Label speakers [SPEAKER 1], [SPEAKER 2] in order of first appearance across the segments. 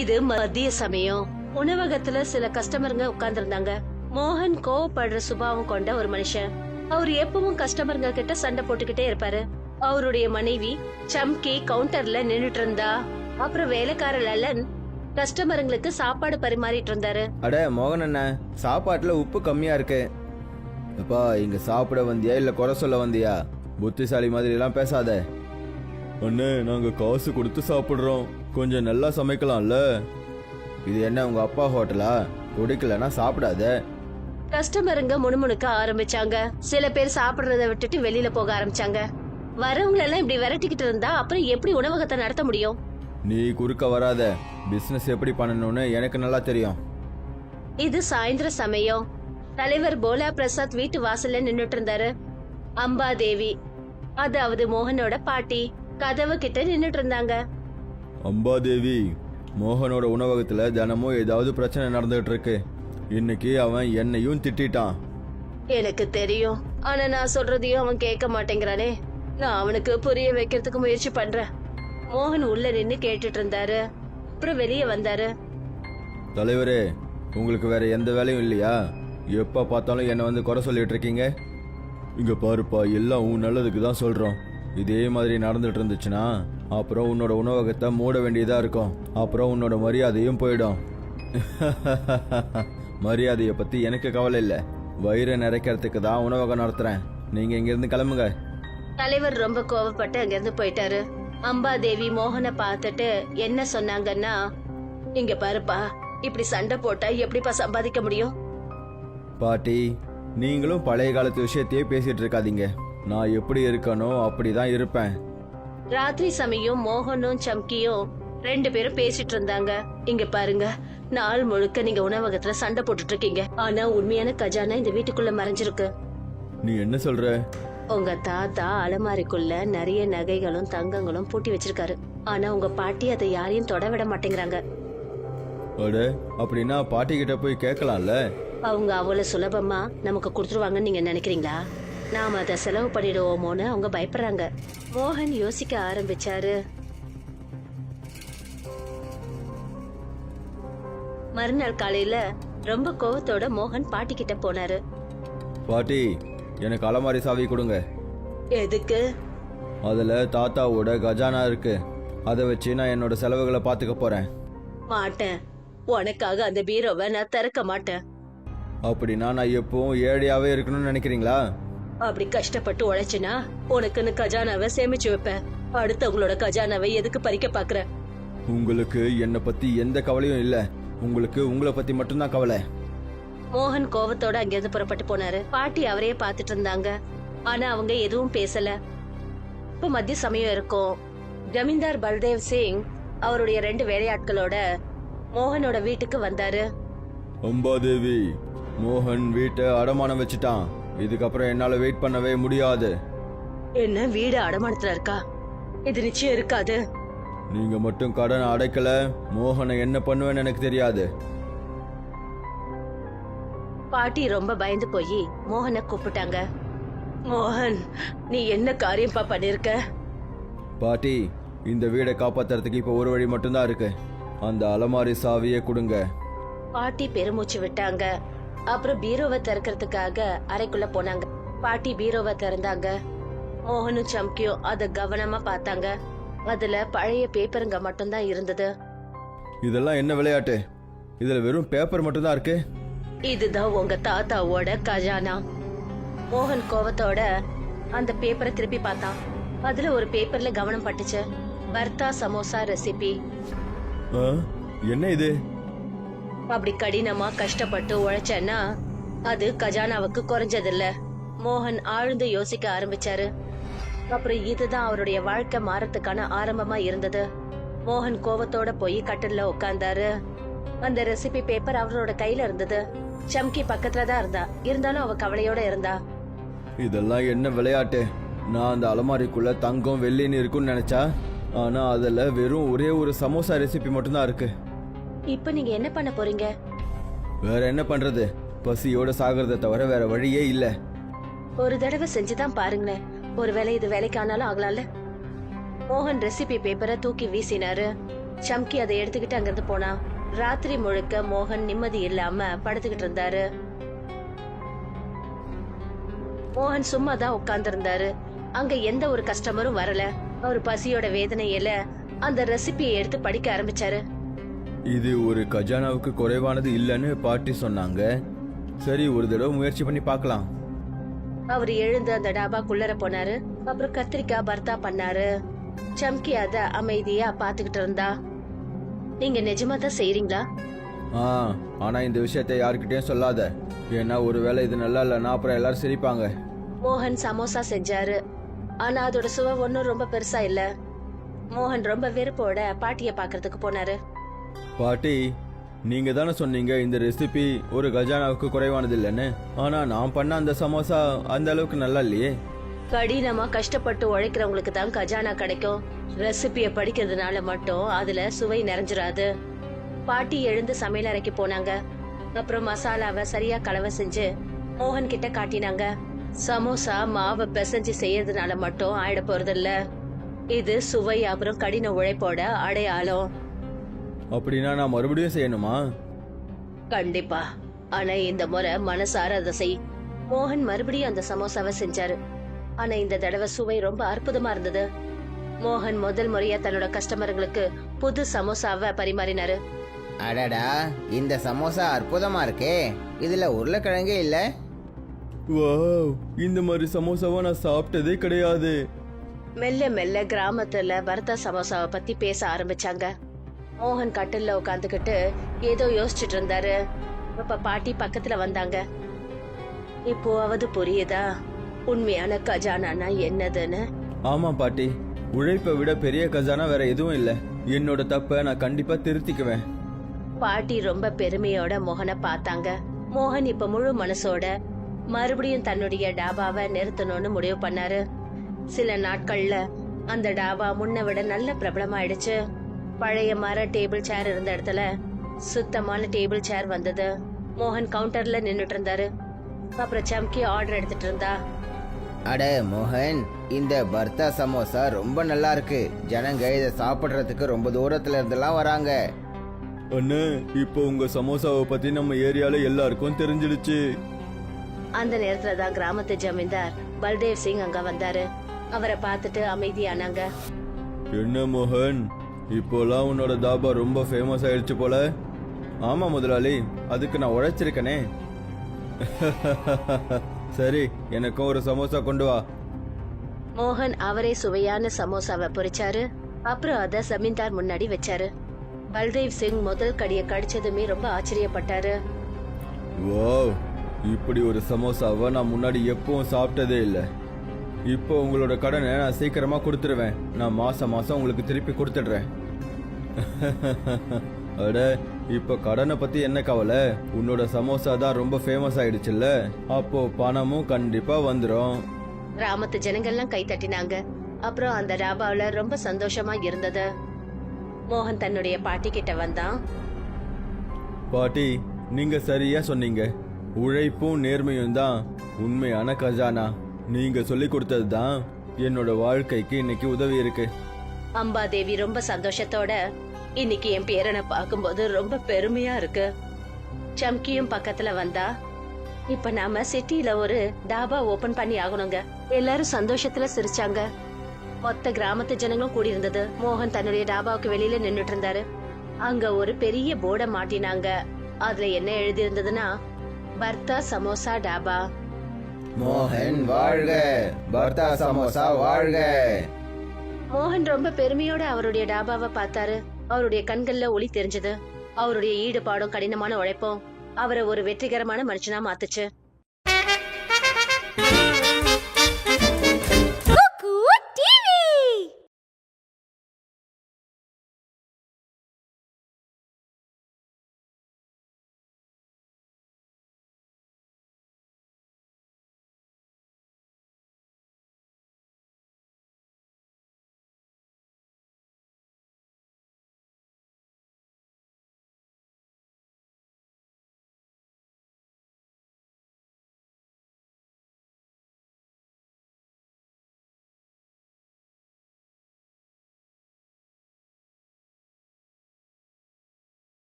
[SPEAKER 1] இது மதிய சமயம். உணவகத்துல சில கஸ்டமருங்க உட்கார்ந்து இருந்தாங்க. மோகன் கோவப்படுற சுபாவம் கொண்ட ஒரு மனுஷன். அவர் எப்பவும் கஸ்டமருங்க கிட்ட சண்டை போட்டுக்கிட்டே இருப்பாரு. அவருடைய மனைவி சம்கி கவுண்டர்ல நின்னுட்டு இருந்தா. அப்புறம் வேலைக்கார லலன் கஸ்டமருங்களுக்கு சாப்பாடு பரிமாறிட்டு இருந்தாரு.
[SPEAKER 2] அட மோகன் அண்ணா, சாப்பாட்டுல உப்பு கம்மியா இருக்கு. அப்பா, இங்க சாப்பிட வந்தியா இல்ல குறை சொல்ல வந்தியா? புத்திசாலி மாதிரி எல்லாம் பேசாத. அண்ணே, நாங்க காசு கொடுத்து சாப்பிடுறோம், கொஞ்சம் நல்லா சமைக்கலாம்ல. இது என்ன உங்க அப்பா ஹோட்டலா? பிடிக்கலன்னா சாப்பிடாத.
[SPEAKER 1] கஸ்டமருங்க முணுமுணுக்க ஆரம்பிச்சாங்க. சில பேர் சாப்பிடுறத விட்டுட்டு வெளியில போக ஆரம்பிச்சாங்க. வரவங்க எல்லாம் இப்படி விரட்டிக்கிட்டு இருந்தா அப்புறம் எப்படி உணவகத்தை நடத்த முடியும்?
[SPEAKER 2] நீ குறுக்க வராத. பிசினஸ் எப்படி பண்ணணும்னு எனக்கு நல்லா தெரியும்.
[SPEAKER 1] இது சாயந்தர சமயம். தலைவர் போலா பிரசாத் வீட்டு வாசல்ல நின்னுட்டு இருந்தாரு. அம்பா தேவி, அதாவது மோகனோட பாட்டி, கதவு கிட்ட நின்னுட்டு இருந்தாங்க.
[SPEAKER 2] அம்பாதேவி, மோகனோட உணவகத்துல தினமும் ஏதாவது பிரச்சனை நடந்துட்டு இருக்கு. இன்னைக்கு அவன் என்னையும் திட்டான்.
[SPEAKER 1] எனக்கு தெரியும், ஆனா நான் சொல்றதையும் அவன் கேட்க மாட்டேங்கிறானே. நான் அவனுக்கு புரிய வைக்கிறதுக்கு முயற்சி பண்றேன். மோகன் உள்ள நின்னு கேட்டுட்டு இருந்தாரு. அப்புறம் வெளியே வந்தாரு.
[SPEAKER 2] தலைவரே, உங்களுக்கு வேற எந்த வேலையும் இல்லையா? எப்ப பார்த்தாலும் என்ன வந்து குறை சொல்லிட்டு இருக்கீங்க. இங்க பாருப்பா, எல்லாம் உன் நல்லதுக்கு தான் சொல்றோம். இதே மாதிரி நடந்துட்டு இருந்துச்சுன்னா அப்புறம் உன்னோட உணவகத்தை மூட வேண்டியதா இருக்கும். அப்புறம் உன்னோட மரியாதையும் போயிடும். மரியாதைய பத்தி எனக்கு கவலை இல்ல. வயிறை நிறைக்கிறதுக்கு தான் உணவகம் நடத்துறேன். நீங்க இங்க இருந்து கிளம்புங்க.
[SPEAKER 1] தலைவர் ரொம்ப கோவப்பட்டு அங்கிருந்து போயிட்டாரு. அம்பாதேவி மோகனை பார்த்துட்டு என்ன சொன்னாங்கன்னா, இங்க பாருப்பா, இப்படி சண்டை போட்டா எப்படிப்பா சம்பாதிக்க முடியும்?
[SPEAKER 2] பாட்டி, நீங்களும் பழைய காலத்து விஷயத்தையே பேசிட்டு இருக்காதீங்க. நான் எப்படி இருக்கணும் அப்படிதான் இருப்பேன்.
[SPEAKER 1] ராத்திரி சமயம் மோகனும் சம்கியும் ரெண்டு பேரும் பேசிட்டு இருந்தாங்க. இங்க பாருங்க, நாள் முழுக்க நீங்க உணவகத்துல சண்டை போட்டுட்டு இருக்கீங்க. ஆனா உண்மையான கஜானா இந்த வீட்டுக்குள்ள மறைஞ்சிருக்கு.
[SPEAKER 2] நீ என்ன சொல்ற?
[SPEAKER 1] உங்க தாத்தா அலமாரிக்குள்ள நிறைய நகைகளும் தங்கங்களும் பூட்டி வச்சிருக்காரு. ஆனா உங்க பாட்டி அதை யாரையும் தொட விட மாட்டேங்கிறாங்க.
[SPEAKER 2] அட, அப்படின்னா பாட்டி கிட்ட போய் கேட்கலாம்ல.
[SPEAKER 1] அவங்க அவ்வளவு சுலபமா நமக்கு கொடுத்துருவாங்கன்னு நீங்க நினைக்கிறீங்களா? நாம அதை செலவு பண்ணிடுவோமோன்னு அவங்க பயப்படுறாங்க. மோகன் யோசிக்க ஆரம்பிச்சாரு. மறுநாள் காலையில ரொம்ப கோவத்தோட மோகன் பாட்டி கிட்ட போனாரு.
[SPEAKER 2] பாட்டி, எனக்கு அலமாரி சாவி கொடுங்க.
[SPEAKER 1] எதுக்கு?
[SPEAKER 2] அதுல தாத்தாவோட கஜானா இருக்கு. அதை வச்சு நான் என்னோட செலவுகளை பாத்துக்க போறேன்.
[SPEAKER 1] மாட்டேன். உனக்காக அந்த பீரோவை நான் திறக்க மாட்டேன்.
[SPEAKER 2] அப்படின்னா நான் எப்பவும் ஏழையாவே இருக்கணும்னு நினைக்கிறீங்களா?
[SPEAKER 1] அப்படி கஷ்டப்பட்டு உழைச்சினா உனக்குன்னு கஜானாவை சேமிச்சு வைப்பேன். அடுத்தவங்களோட கஜானாவை எதுக்கு பறிக்க பாக்குற?
[SPEAKER 2] உங்களுக்கு என்ன பத்தி எந்த கவலையும் இல்ல. உங்களுக்கு உங்களை பத்தி மட்டும்தான் கவலை.
[SPEAKER 1] மோகன் கோவத்தோட அங்கிருந்து புறப்பட்டு போனாரு. பாட்டி அவரையே பாத்துட்டு இருந்தாங்க. ஆனா அவங்க எதுவும் பேசல. இப்ப மத்திய சமயம் இருக்கும். ஜமீன்தார் பல்தேவ் சிங் அவருடைய 2 வேலையாட்களோட மோகனோட வீட்டுக்கு வந்தாரு.
[SPEAKER 2] அம்பாதேவி, மோகன் வீட்டை அடமானம் வச்சுட்டான். இதுக்கப்புறம் என்னால வெயிட் பண்ணவே முடியாது.
[SPEAKER 1] என்ன வீடு அடமானத்துல இருக்கா? இது நிச்சயம் இருக்காது.
[SPEAKER 2] நீங்க மட்டும் கடனை அடைக்கல, மோகனை என்ன பண்ணுவேன்னு எனக்கு தெரியாது.
[SPEAKER 1] பாட்டி ரொம்ப பயந்து போய் மோகனை கூப்பிட்டாங்க. மோகன், நீ என்ன காரியப்பா பண்ணிருக்க?
[SPEAKER 2] பாட்டி, இந்த வீடை காப்பாத்துறதுக்கு இப்ப ஒரு வழி மட்டும்தான் இருக்கு. அந்த அலமாரி சாவியை கொடுங்க.
[SPEAKER 1] பாட்டி பெருமூச்சு விட்டாங்க. அப்புறம் பீரோவை திறக்கிறதுக்காக அறைக்குள்ள போனாங்க. பாட்டி பீரோவை திறந்தாங்க. மோகனும் சம்கியும் அத கவனமா பார்த்தாங்க. அதுல பழைய பேப்பருங்க மட்டும்தான் இருந்தது.
[SPEAKER 2] இதெல்லாம் என்ன விளையாட்டு? இதுல வெறும் பேப்பர் மட்டும்தான் இருக்கு.
[SPEAKER 1] இதுதான் உங்க தாத்தாவோட கஜானா. மோகன் கோவத்தோட அந்த பேப்பரை திருப்பி பார்த்தான். அதுல ஒரு பேப்பர்ல கவனம் பட்டுச்சு. பர்தா சமோசா ரெசிபி.
[SPEAKER 2] என்ன இது?
[SPEAKER 1] அப்படி கடினமா கஷ்டப்பட்டு உழைச்சேன்னா அது கஜானாவுக்கு குறைஞ்சதில்ல. மோகன் ஆழ்ந்து யோசிக்க ஆரம்பிச்சாரு. அப்புறம் இதுதான் அவருடைய வாழ்க்கை மாறத்துக்கான ஆரம்பமா இருந்தது. மோகன் கோவத்தோட போய் கட்டில்ல உட்கார்ந்தாரு. அந்த ரெசிபி பேப்பர் அவரோட கையில இருந்தது. சம்கி பக்கத்துல தான் இருந்தா. இருந்தாலும் அவ கவலையோட இருந்தா.
[SPEAKER 2] இதெல்லாம் என்ன விளையாட்டு? நான் அந்த அலமாரிக்குள்ள தங்கம் வெள்ளின்னு இருக்குன்னு நினைச்சா, ஆனா அதுல வெறும் ஒரே ஒரு சமோசா ரெசிபி மட்டும்தான் இருக்கு.
[SPEAKER 1] இப்ப நீங்க என்ன பண்ண போறீங்க?
[SPEAKER 2] வேற என்ன பண்றது? பசியோட சாகிறத தவிர வேற வழியே இல்ல.
[SPEAKER 1] ஒரு தடவை செஞ்சுதான் பாருங்களேன். ஒருவேளை இது வேலைக்கு ஆனாலும் ஆகலாம்ல. மோகன் ரெசிபி பேப்பரை தூக்கி வீசினாரு. சம்கி அதை எடுத்துக்கிட்டு அங்கிருந்து போனா. ராத்திரி முழுக்க மோகன் நிம்மதி இல்லாம படுத்துக்கிட்டு இருந்தாரு. மோகன் சும்மா தான் உட்கார்ந்து இருந்தாரு. அங்க எந்த ஒரு கஸ்டமரும் வரல. அவர் பசியோட வேதனையில அந்த ரெசிபியை எடுத்து படிக்க ஆரம்பிச்சாரு.
[SPEAKER 2] இது ஒரு கஜானாவுக்கு குறைவானது இல்லைன்னு பாட்டி சொன்னாங்க. சரி, ஒரு தடவை முயற்சி பண்ணி பார்க்கலாம்.
[SPEAKER 1] அவர் எழுந்து அந்த டாபாக்குள்ளர போனாரு. அப்புறம் கத்திரிக்காய் பர்த்தா பண்ணாரு. சம்கி அத அமைதியா பாத்துக்கிட்டு இருந்தா. நீங்க நிஜமா தான் செய்றீங்களா?
[SPEAKER 2] ஆனா இந்த விஷயத்தை யாருக்கிட்டயும் சொல்லாத. ஏன்னா ஒருவேளை இது நல்லா இல்லைன்னா அப்புறம் எல்லாரும் சிரிப்பாங்க.
[SPEAKER 1] மோகன் சமோசா செஞ்சாரு. ஆனா அதோட சுவை ஒன்னும் ரொம்ப பெருசா இல்ல. மோகன் ரொம்ப வெறுப்போட பாட்டிய பாக்குறதுக்கு போனாரு.
[SPEAKER 2] பாட்டி, நீங்க தானே சொன்னீங்க இந்த ரெசிபி ஒரு கஜானாவுக்கு குறைவானது இல்லைன்னு. ஆனா நான் பண்ண அந்த சமோசா அந்த அளவுக்கு நல்லா இல்லையே.
[SPEAKER 1] கடினமா கஷ்டப்பட்டு உழைக்கிறவங்களுக்கு தான் கஜானா கிடைக்கும். ரெசிபிய படிக்கிறதுனால மட்டும் அதுல சுவை நிறைஞ்சிராது. பாட்டி எழுந்து சமையல் அறைக்கு போனாங்க. அப்புறம் மசாலாவை சரியா கலவை செஞ்சு மோகன் கிட்ட காட்டினாங்க. சமோசா மாவை பிசைஞ்சு செய்யறதுனால மட்டும் ஆயிட போறது இல்ல. இது சுவை அப்புறம் கடின உழைப்போட அடையாளம்.
[SPEAKER 2] அப்படின்னா நான் மறுபடியும் செய்யணுமா?
[SPEAKER 1] கண்டிப்பா. ஆனா இந்த முறை மனசார அதை செய். மோகன் மறுபடியும் அந்த சமோசாவை செஞ்சாரு. ஆனா இந்த தடவை சுவை ரொம்ப அற்புதமா இருந்தது. மோகன் முதல் முறையா தன்னோட கஸ்டமர்களுக்கு புது சமோசாவை பரிமாறினாரு.
[SPEAKER 3] அடடா, இந்த சமோசா அற்புதமா இருக்கே. இதுல உருளைக்கிழங்கே இல்ல.
[SPEAKER 2] வாவ், இந்த மாதிரி சமோசாவை நான் சாப்பிட்டதே கிடையாது.
[SPEAKER 1] மெல்ல மெல்ல கிராமத்துல வறுத்த சமோசாவை பத்தி பேச ஆரம்பிச்சாங்க. மோகன் கட்டில்ல உட்காந்துக்கிட்டு ஏதோ யோசிச்சுட்டு இருந்தாரு. அப்ப பாட்டி பக்கத்துல வந்தாங்க. இப்போவாவது புரியுதா உண்மையான கஜானானா என்னதுன்னு?
[SPEAKER 2] ஆமா பாட்டி, உழைப்பை விட பெரிய கஜானா வேற எதுவும் இல்ல. என்னோட தப்ப நான் கண்டிப்பா திருத்திக்குவேன்.
[SPEAKER 1] பாட்டி ரொம்ப பெருமையோட மோகனை பார்த்தாங்க. மோகன் இப்ப முழு மனசோட மறுபடியும் தன்னுடைய டாபாவை நிறுத்தணும்னு முடிவு பண்ணாரு. சில நாட்கள்ல அந்த டாபா முன்ன விட நல்ல பிரபலமாயிடுச்சு. பழைய மர டேபிள் சேர் இருந்த இடத்துல சுத்தமான டேபிள் சேர் வந்தது. மோகன் கவுண்டர்ல நின்னுட்டு இருந்தாரு. அப்புறம் சம்கி ஆர்டர் எடுத்துட்டு இருந்தா.
[SPEAKER 3] அட மோகன், இந்த பர்த்தா சமோசா ரொம்ப நல்லா இருக்கு. ஜனங்க இதை சாப்பிடுறதுக்கு ரொம்ப தூரத்துல இருந்தெல்லாம் வராங்க.
[SPEAKER 2] அண்ணே, இப்போ உங்க சமோசாவை பத்தி நம்ம ஏரியால எல்லாருக்கும் தெரிஞ்சிடுச்சு.
[SPEAKER 1] அந்த நேரத்துல தான் கிராமத்து ஜமீன்தார் பல்தேவ் சிங் அங்க வந்தாரு. அவரை பார்த்துட்டு அமைதியானாங்க.
[SPEAKER 2] என்ன மோகன், இப்போலாம் உன்னோட தாபா ரொம்ப ஃபேமஸ் ஆயிடுச்சு போல. ஆமா முதலாளி, அதுக்கு நான் உழைச்சிருக்கனே. சரி, எனக்கும் ஒரு சமோசா கொண்டு வா.
[SPEAKER 1] மோகன் அவரே சுவையான சமோசாவை பொரிச்சாரு. அப்புறம் அத ஜமீன்தார் முன்னாடி வச்சாரு. பல்தேவ் சிங் முதல் கடிய கடிச்சதுமே ரொம்ப ஆச்சரியப்பட்டாரு.
[SPEAKER 2] வாவ், இப்படி ஒரு சமோசாவை நான் முன்னாடி எப்பவும் சாப்பிட்டதே இல்லை. இப்போ உங்களோட கடனை நான் சீக்கிரமா கொடுத்துருவேன். நான் மாசம் மாசம் உங்களுக்கு திருப்பி கொடுத்துடுறேன். அட, இப்ப கடனை பத்தி என்ன கவலை? உன்னோட சமோசா தான் ரொம்ப ஃபேமஸ் ஆயிடுச்சுல்ல, அப்போ பணமும் கண்டிப்பா வந்துடும்.
[SPEAKER 1] கிராமத்து ஜனங்கள்லாம் கை தட்டினாங்க. அப்புறம் அந்த டாபாவில ரொம்ப சந்தோஷமா இருந்தது. மோகன் தன்னுடைய பாட்டி கிட்ட வந்தான்.
[SPEAKER 2] பாட்டி, நீங்க சரியா சொன்னீங்க. உழைப்பும் நேர்மையும் தான் உண்மையான கஜானா. நீங்க சொல்லி கொடுத்தது தான் என்னோட வாழ்க்கைக்கு இன்னைக்கு உதவி இருக்கு.
[SPEAKER 1] அம்பாதேவி ரொம்ப சந்தோஷத்தோட, இன்னைக்கு என் பேரனை பார்க்கும்போது ரொம்ப பெருமையா இருக்கு. சம்கியும் பக்கத்துல வந்தா. இப்ப நாம சிட்டில ஒரு டாபா ஓபன் பண்ணி ஆகணுங்க. எல்லாரும் சந்தோஷத்துல சிரிச்சாங்க. மொத்த கிராமத்து ஜனங்களும் கூடி இருந்தது. மோகன் தன்னுடைய டாபாவுக்கு வெளியில நின்னுட்டு இருந்தாரு. அங்க ஒரு பெரிய போர்டை மாட்டினாங்க. அதுல என்ன எழுதி இருந்ததுன்னா, பர்த்தா சமோசா டாபா.
[SPEAKER 3] மோகன் வாழ்க, பர்த்தா சமோசா வாழ்க.
[SPEAKER 1] மோகன் ரொம்ப பெருமையோட அவருடைய டாபாவை பார்த்தாரு. அவருடைய கண்கள்ல ஒளி தெரிஞ்சது. அவருடைய ஈடுபாடும் கடினமான உழைப்பும் அவரை ஒரு வெற்றிகரமான மனுஷனா மாத்துச்சு.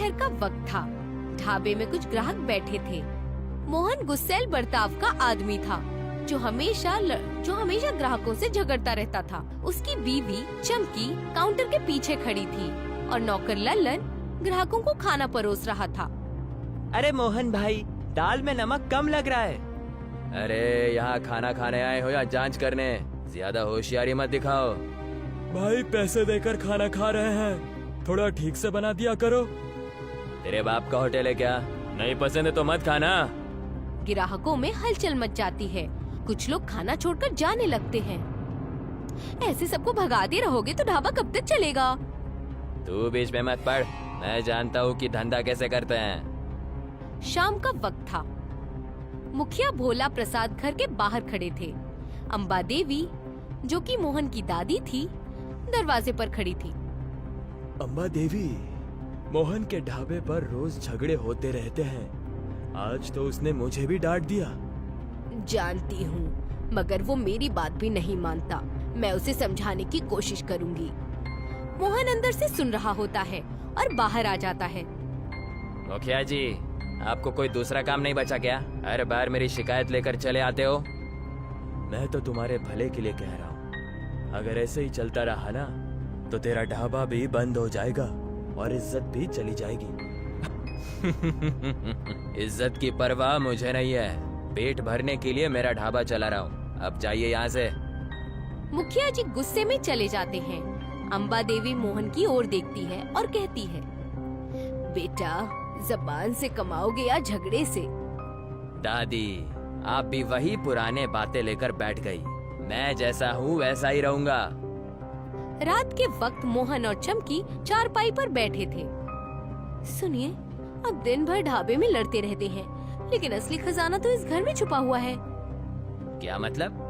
[SPEAKER 4] दोपहर का वक्त था। ढाबे में कुछ ग्राहक बैठे थे। मोहन गुस्सैल बर्ताव का आदमी था, जो हमेशा ग्राहकों से झगड़ता रहता था। उसकी बीवी चमकी काउंटर के पीछे खड़ी थी और नौकर लल्लन ग्राहकों को खाना परोस रहा था।
[SPEAKER 5] अरे मोहन भाई, दाल में नमक कम लग रहा है।
[SPEAKER 2] अरे यहाँ खाना खाने आए हो या जांच करने? ज्यादा होशियारी मत दिखाओ।
[SPEAKER 5] भाई पैसे देकर खाना खा रहे हैं, थोड़ा ठीक से बना दिया करो।
[SPEAKER 2] तेरे बाप का होटल है क्या? नहीं पसंद है तो मत खाना।
[SPEAKER 4] ग्राहकों में हलचल मच जाती है। कुछ लोग खाना छोड़कर जाने लगते हैं। ऐसे सबको भगाते रहोगे तो ढाबा कब तक चलेगा?
[SPEAKER 2] तू बीच में मत पड़, मैं जानता हूँ कि धंधा कैसे करते हैं।
[SPEAKER 4] शाम का वक्त था। मुखिया भोला प्रसाद घर के बाहर खड़े थे। अम्बा देवी, जो कि मोहन की दादी थी, दरवाजे पर खड़ी थी।
[SPEAKER 5] अम्बा देवी, मोहन के ढाबे पर रोज झगड़े होते रहते हैं। आज तो उसने मुझे भी डांट दिया।
[SPEAKER 4] जानती हूँ, मगर वो मेरी बात भी नहीं मानता। मैं उसे समझाने की कोशिश करूँगी। मोहन अंदर से सुन रहा होता है और बाहर आ जाता है।
[SPEAKER 2] मुखिया जी, आपको कोई दूसरा काम नहीं बचा क्या? हर बार मेरी शिकायत लेकर चले आते हो।
[SPEAKER 5] मैं तो तुम्हारे भले के लिए कह रहा हूँ। अगर ऐसे ही चलता रहा ना, तो तेरा ढाबा भी बंद हो जाएगा और इज्जत भी चली जाएगी।
[SPEAKER 2] इज्जत की परवाह मुझे नहीं है। पेट भरने के लिए मेरा ढाबा चला रहा हूँ। अब जाइए यहाँ से।
[SPEAKER 4] मुखिया जी गुस्से में चले जाते हैं। अम्बा देवी मोहन की ओर देखती है और कहती है, बेटा, जबान से कमाओगे या झगड़े से?
[SPEAKER 2] दादी, आप भी वही पुराने बातें लेकर बैठ गई। मैं जैसा हूँ वैसा ही रहूंगा।
[SPEAKER 4] रात के वक्त मोहन और चमकी चारपाई पर बैठे थे। सुनिए, अब दिन भर ढाबे में लड़ते रहते हैं, लेकिन असली खजाना तो इस घर में छुपा हुआ है।
[SPEAKER 2] क्या मतलब?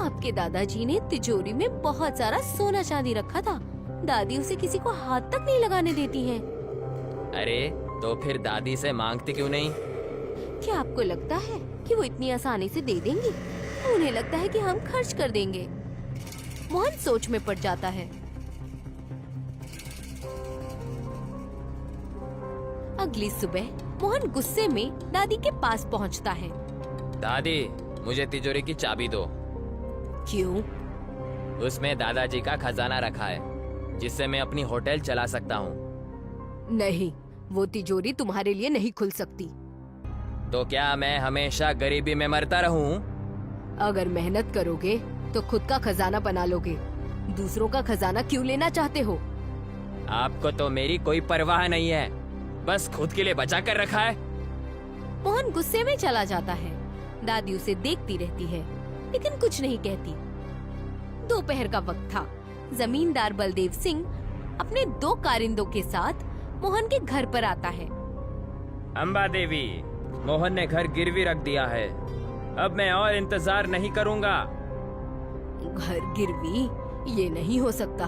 [SPEAKER 4] आपके दादाजी ने तिजोरी में बहुत सारा सोना चांदी रखा था। दादी उसे किसी को हाथ तक नहीं लगाने देती हैं।
[SPEAKER 2] अरे तो फिर दादी से मांगते क्यों नहीं?
[SPEAKER 4] क्या आपको लगता है कि वो इतनी आसानी से दे देंगी? उन्हें लगता है कि हम खर्च कर देंगे। मोहन सोच में पड़ जाता है। अगली सुबह मोहन गुस्से में दादी के पास पहुंचता है।
[SPEAKER 2] दादी, मुझे तिजोरी की चाबी दो।
[SPEAKER 4] क्यों?
[SPEAKER 2] उसमें दादाजी का खजाना रखा है, जिससे मैं अपनी होटल चला सकता हूँ।
[SPEAKER 4] नहीं, वो तिजोरी तुम्हारे लिए नहीं खुल सकती।
[SPEAKER 2] तो क्या मैं हमेशा गरीबी में मरता रहूं?
[SPEAKER 4] अगर मेहनत करोगे तो खुद का खजाना बना लोगे। दूसरों का खजाना क्यों लेना चाहते हो?
[SPEAKER 2] आपको तो मेरी कोई परवाह नहीं है, बस खुद के लिए बचा कर रखा है।
[SPEAKER 4] मोहन गुस्से में चला जाता है। दादी उसे देखती रहती है, लेकिन कुछ नहीं कहती। दोपहर का वक्त था। जमींदार बलदेव सिंह अपने 2 कारिंदों के साथ मोहन के घर पर आता है।
[SPEAKER 2] अम्बा देवी, मोहन ने घर गिरवी रख दिया है। अब मैं और इंतजार नहीं करूंगा।
[SPEAKER 4] घर गिरवी? ये नहीं हो सकता।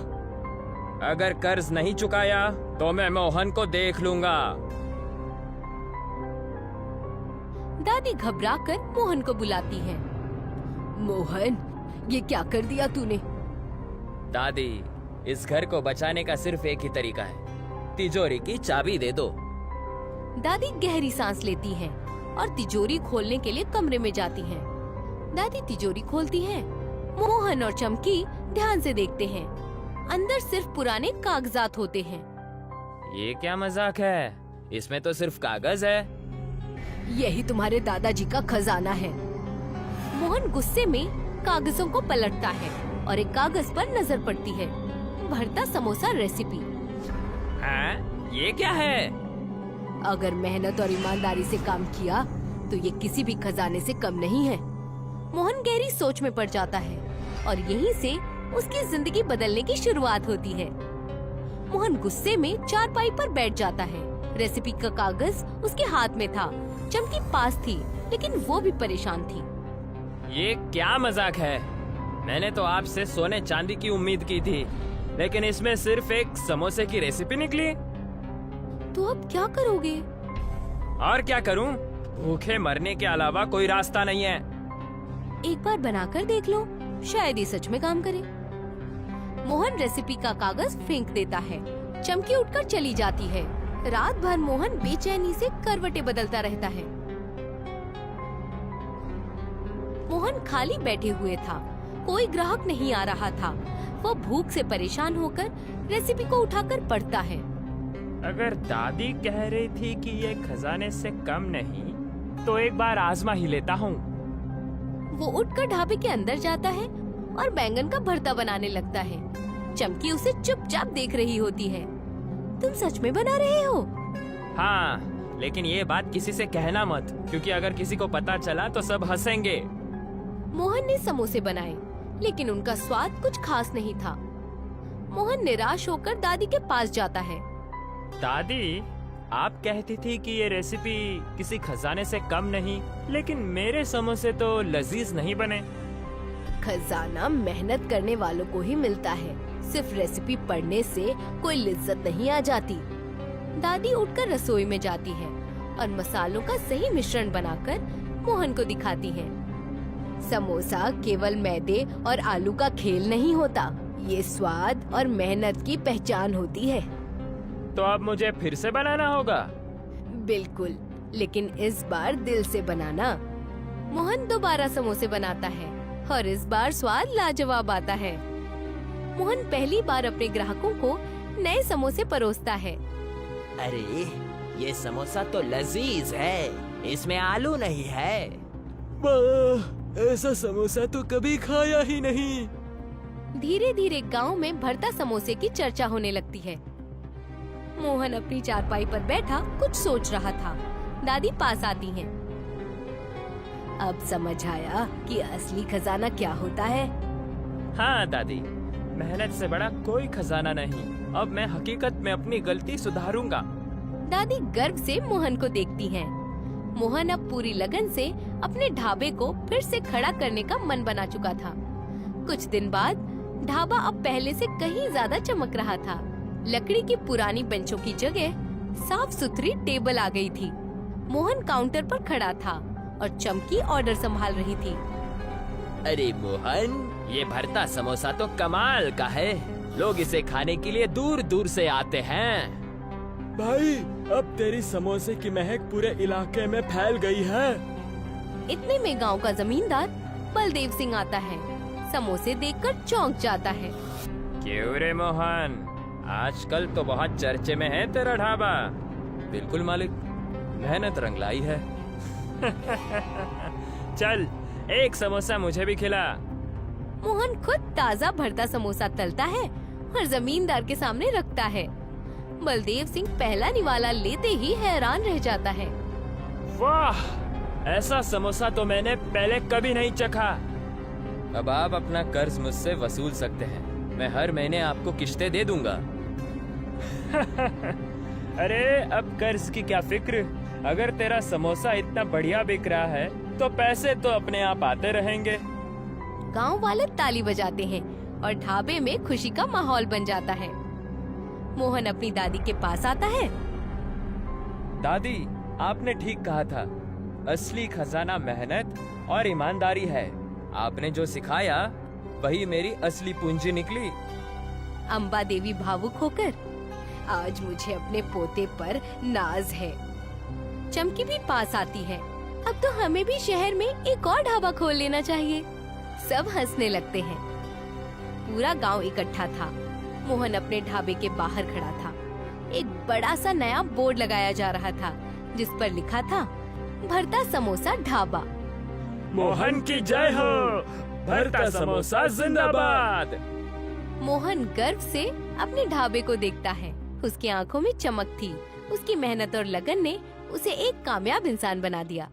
[SPEAKER 2] अगर कर्ज नहीं चुकाया तो मैं मोहन को देख लूंगा।
[SPEAKER 4] दादी घबराकर मोहन को बुलाती है। मोहन, ये क्या कर दिया तूने?
[SPEAKER 2] दादी, इस घर को बचाने का सिर्फ एक ही तरीका है, तिजोरी की चाबी दे दो।
[SPEAKER 4] दादी गहरी सांस लेती हैं और तिजोरी खोलने के लिए कमरे में जाती हैं। दादी तिजोरी खोलती हैं। मोहन और चमकी ध्यान से देखते हैं। अंदर सिर्फ पुराने कागजात होते हैं।
[SPEAKER 2] ये क्या मजाक है? इसमें तो सिर्फ कागज है।
[SPEAKER 4] यही तुम्हारे दादाजी का खजाना है। मोहन गुस्से में कागजों को पलटता है और एक कागज पर नजर पड़ती है। भरता समोसा रेसिपी।
[SPEAKER 2] हाँ? ये क्या है?
[SPEAKER 4] अगर मेहनत और ईमानदारी से काम किया तो ये किसी भी खजाने से कम नहीं है। मोहन गहरी सोच में पड़ जाता है और यहीं से उसकी जिंदगी बदलने की शुरुआत होती है। मोहन गुस्से में चारपाई पर बैठ जाता है। रेसिपी का कागज उसके हाथ में था। चमकी पास थी, लेकिन वो भी परेशान थी।
[SPEAKER 2] ये क्या मजाक है? मैंने तो आपसे सोने चांदी की उम्मीद की थी, लेकिन इसमें सिर्फ एक समोसे की रेसिपी निकली।
[SPEAKER 4] तो अब क्या करोगे?
[SPEAKER 2] और क्या करूं? भूखे मरने के अलावा कोई रास्ता नहीं है।
[SPEAKER 4] एक बार बनाकर देख लो, शायद ये सच में काम करे। मोहन रेसिपी का कागज फेंक देता है। चमकी उठकर चली जाती है। रात भर मोहन बेचैनी से करवटें बदलता रहता है। मोहन खाली बैठे हुए था, कोई ग्राहक नहीं आ रहा था। वो भूख से परेशान होकर रेसिपी को उठाकर पढ़ता है।
[SPEAKER 5] अगर दादी कह रही थी कि ये खजाने से कम नहीं, तो एक बार आजमा ही लेता हूँ।
[SPEAKER 4] वो उठकर ढाबे के अंदर जाता है और बैंगन का भरता बनाने लगता है। चमकी उसे चुपचाप देख रही होती है। तुम सच में बना रहे हो?
[SPEAKER 5] हाँ, लेकिन ये बात किसी से कहना मत, क्योंकि अगर किसी को पता चला तो सब हंसेंगे।
[SPEAKER 4] मोहन ने समोसे बनाए, लेकिन उनका स्वाद कुछ खास नहीं था। मोहन निराश होकर दादी के पास जाता है।
[SPEAKER 5] दादी, आप कहती थी कि ये रेसिपी किसी खजाने से कम नहीं, लेकिन मेरे समोसे तो लजीज नहीं बने।
[SPEAKER 4] खजाना मेहनत करने वालों को ही मिलता है, सिर्फ रेसिपी पढ़ने से कोई लिज्जत नहीं आ जाती। दादी उठकर रसोई में जाती है और मसालों का सही मिश्रण बनाकर मोहन को दिखाती है। समोसा केवल मैदे और आलू का खेल नहीं होता, ये स्वाद और मेहनत की पहचान होती है।
[SPEAKER 5] तो अब मुझे फिर से बनाना होगा?
[SPEAKER 4] बिल्कुल, लेकिन इस बार दिल से बनाना। मोहन दोबारा समोसे बनाता है और इस बार स्वाद लाजवाब आता है। मोहन पहली बार अपने ग्राहकों को नए समोसे परोसता है।
[SPEAKER 5] अरे, ये समोसा तो लजीज है, इसमें आलू नहीं है। वाह, ऐसा समोसा तो कभी खाया ही नहीं।
[SPEAKER 4] धीरे धीरे गांव में भरता समोसे की चर्चा होने लगती है। मोहन अपनी चारपाई पर बैठा कुछ सोच रहा था। दादी पास आती हैं। अब समझ आया कि असली खजाना क्या होता है।
[SPEAKER 5] हाँ दादी, मेहनत से बड़ा कोई खजाना नहीं। अब मैं हकीकत में अपनी गलती सुधारूंगा।
[SPEAKER 4] दादी गर्व से मोहन को देखती हैं। मोहन अब पूरी लगन से अपने ढाबे को फिर से खड़ा करने का मन बना चुका था। कुछ दिन बाद ढाबा अब पहले से कहीं ज्यादा चमक रहा था। लकड़ी की पुरानी बेंचों की जगह साफ सुथरी टेबल आ गई थी। मोहन काउंटर पर खड़ा था और चमकी ऑर्डर संभाल रही थी।
[SPEAKER 5] अरे मोहन, ये भरता समोसा तो कमाल का है। लोग इसे खाने के लिए दूर दूर से आते हैं। भाई, अब तेरी समोसे की महक पूरे इलाके में फैल गई है।
[SPEAKER 4] इतने में गांव का जमींदार बलदेव सिंह आता है। समोसे देखकर चौंक जाता है।
[SPEAKER 5] क्यों रे मोहन, आजकल तो बहुत चर्चे में है तेरा ढाबा। बिल्कुल मालिक, मेहनत रंग लाई है। चल, एक समोसा मुझे भी खिला।
[SPEAKER 4] मोहन खुद ताजा भरता समोसा तलता है और जमींदार के सामने रखता है। बलदेव सिंह पहला निवाला लेते ही हैरान रह जाता है।
[SPEAKER 5] वाह, ऐसा समोसा तो मैंने पहले कभी नहीं चखा। अब आप अपना कर्ज मुझसे वसूल सकते हैं। मैं हर महीने आपको किश्तें दे दूंगा। अरे, अब कर्ज की क्या फिक्र। अगर तेरा समोसा इतना बढ़िया बिक रहा है तो पैसे तो अपने आप आते रहेंगे।
[SPEAKER 4] गांव वाले ताली बजाते हैं और ढाबे में खुशी का माहौल बन जाता है। मोहन अपनी दादी के पास आता है।
[SPEAKER 5] दादी, आपने ठीक कहा था। असली खजाना मेहनत और ईमानदारी है। आपने जो सिखाया वही मेरी असली पूंजी निकली।
[SPEAKER 4] अम्बा देवी भावुक होकर, आज मुझे अपने पोते पर नाज है। चमकी भी पास आती है। अब तो हमें भी शहर में एक और ढाबा खोल लेना चाहिए। सब हंसने लगते हैं। पूरा गांव इकट्ठा था। मोहन अपने ढाबे के बाहर खड़ा था। एक बड़ा सा नया बोर्ड लगाया जा रहा था, जिस पर लिखा था, भरता समोसा ढाबा।
[SPEAKER 5] मोहन की जय हो, भरता समोसा जिंदाबाद।
[SPEAKER 4] मोहन गर्व से अपने ढाबे को देखता है। उसकी आंखों में चमक थी। उसकी मेहनत और लगन ने उसे एक कामयाब इंसान बना दिया।